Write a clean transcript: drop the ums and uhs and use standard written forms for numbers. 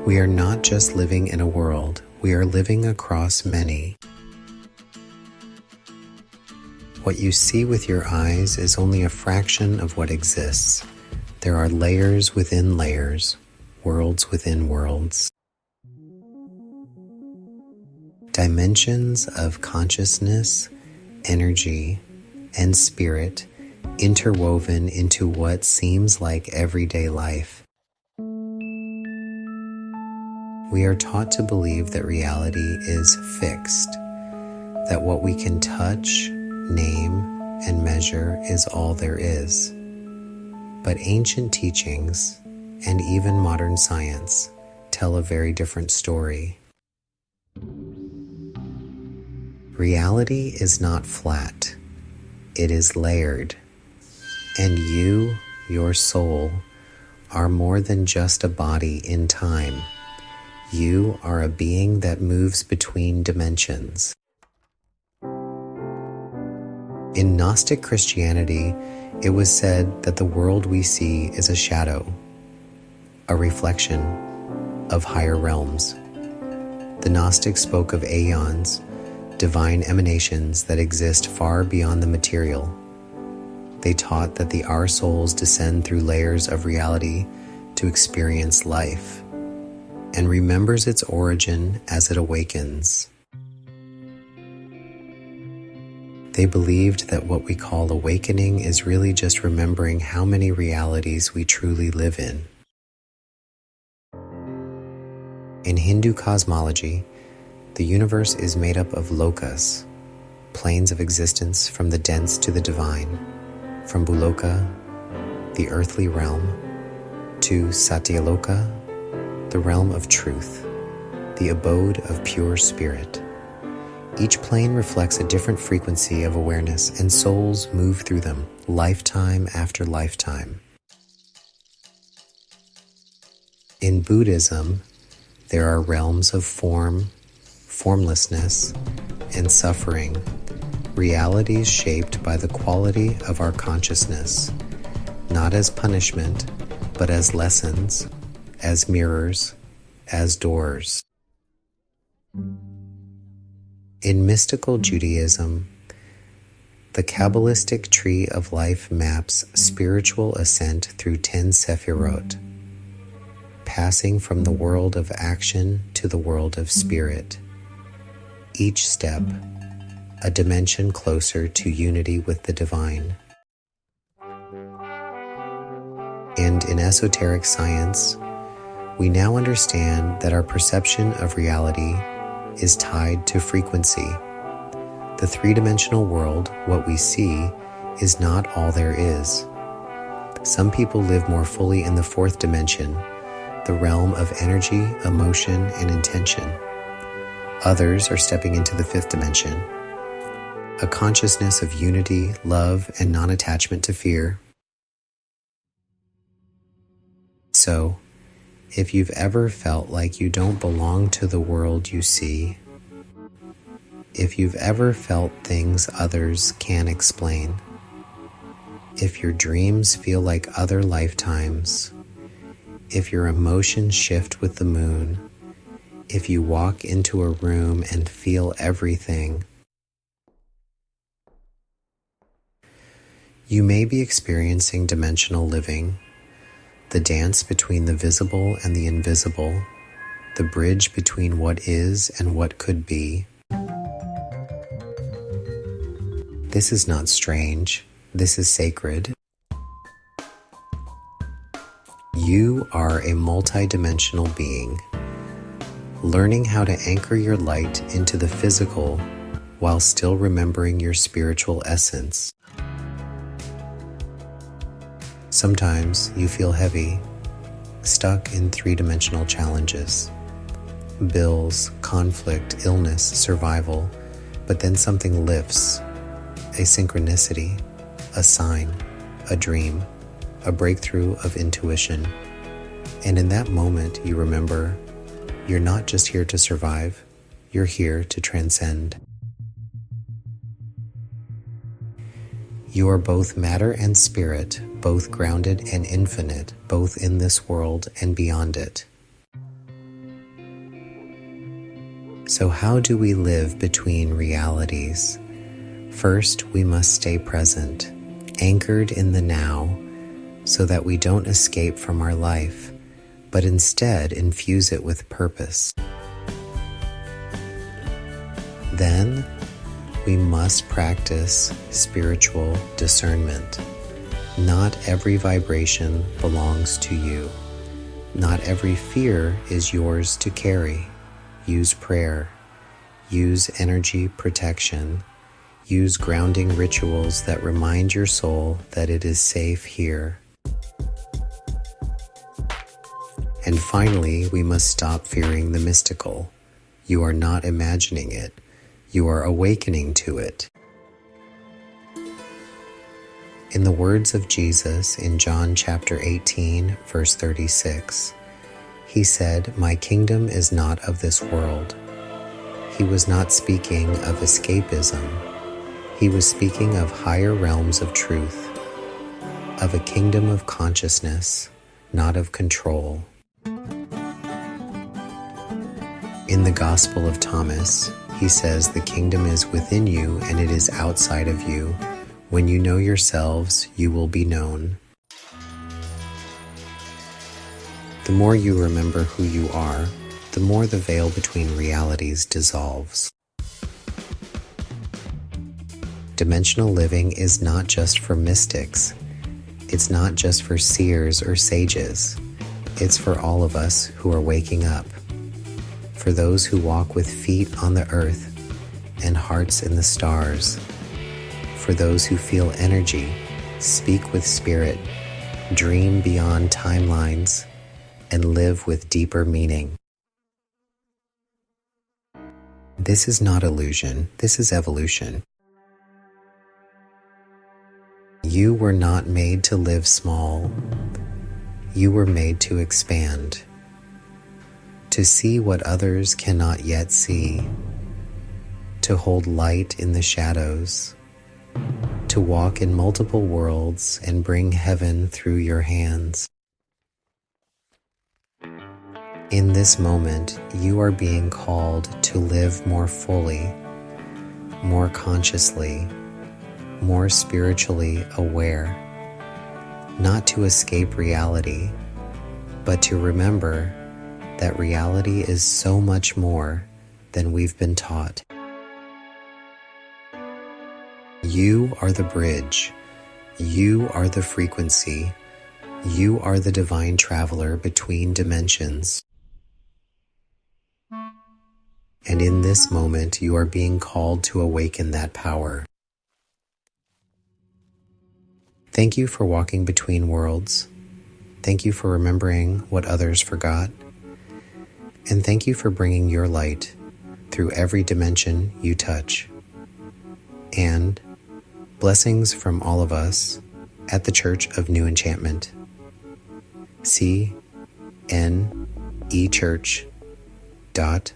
We are not just living in a world, we are living across many. What you see with your eyes is only a fraction of what exists. There are layers within layers, worlds within worlds. Dimensions of consciousness, energy, and spirit interwoven into what seems like everyday life. We are taught to believe that reality is fixed, that what we can touch, name, and measure is all there is. But ancient teachings, and even modern science, tell a very different story. Reality is not flat, it is layered. And you, your soul, are more than just a body in time. You are a being that moves between dimensions. In Gnostic Christianity, it was said that the world we see is a shadow, a reflection of higher realms. The Gnostics spoke of aeons, divine emanations that exist far beyond the material. They taught that our souls descend through layers of reality to experience life, and remembers its origin as it awakens. They believed that what we call awakening is really just remembering how many realities we truly live in. In Hindu cosmology, the universe is made up of lokas, planes of existence from the dense to the divine, from Bhuloka, the earthly realm, to Satyaloka, the realm of truth, the abode of pure spirit. Each plane reflects a different frequency of awareness, and souls move through them, lifetime after lifetime. In Buddhism, there are realms of form, formlessness, and suffering, realities shaped by the quality of our consciousness, not as punishment, but as lessons, as mirrors, as doors. In mystical Judaism, the Kabbalistic tree of life maps spiritual ascent through 10 sephirot, passing from the world of action to the world of spirit. Each step, a dimension closer to unity with the divine. And in esoteric science, we now understand that our perception of reality is tied to frequency. The three-dimensional world, what we see, is not all there is. Some people live more fully in the fourth dimension, the realm of energy, emotion, and intention. Others are stepping into the fifth dimension, a consciousness of unity, love, and non-attachment to fear. So, if you've ever felt like you don't belong to the world you see, if you've ever felt things others can't explain, if your dreams feel like other lifetimes, if your emotions shift with the moon, if you walk into a room and feel everything, you may be experiencing dimensional living, the dance between the visible and the invisible, the bridge between what is and what could be. This is not strange. This is sacred. You are a multidimensional being, learning how to anchor your light into the physical while still remembering your spiritual essence. Sometimes you feel heavy, stuck in three-dimensional challenges. Bills, conflict, illness, survival, but then something lifts. A synchronicity, a sign, a dream, a breakthrough of intuition. And in that moment, you remember, you're not just here to survive, you're here to transcend. You are both matter and spirit, both grounded and infinite, both in this world and beyond it. So how do we live between realities? First, we must stay present, anchored in the now, so that we don't escape from our life, but instead infuse it with purpose. Then, we must practice spiritual discernment. Not every vibration belongs to you. Not every fear is yours to carry. Use prayer. Use energy protection. Use grounding rituals that remind your soul that it is safe here. And finally, we must stop fearing the mystical. You are not imagining it. You are awakening to it. In the words of Jesus in John chapter 18, verse 36, he said, "My kingdom is not of this world." He was not speaking of escapism. He was speaking of higher realms of truth, of a kingdom of consciousness, not of control. In the Gospel of Thomas, he says, "The kingdom is within you and it is outside of you. When you know yourselves, you will be known." The more you remember who you are, the more the veil between realities dissolves. Dimensional living is not just for mystics. It's not just for seers or sages. It's for all of us who are waking up. For those who walk with feet on the earth and hearts in the stars. For those who feel energy, speak with spirit, dream beyond timelines, and live with deeper meaning. This is not illusion, this is evolution. You were not made to live small. You were made to expand, to see what others cannot yet see, to hold light in the shadows, to walk in multiple worlds and bring heaven through your hands. In this moment, you are being called to live more fully, more consciously, more spiritually aware, not to escape reality, but to remember that reality is so much more than we've been taught. You are the bridge. You are the frequency. You are the divine traveler between dimensions. And in this moment, you are being called to awaken that power. Thank you for walking between worlds. Thank you for remembering what others forgot. And thank you for bringing your light through every dimension you touch. And blessings from all of us at the Church of New Enchantment. CNEchurch.org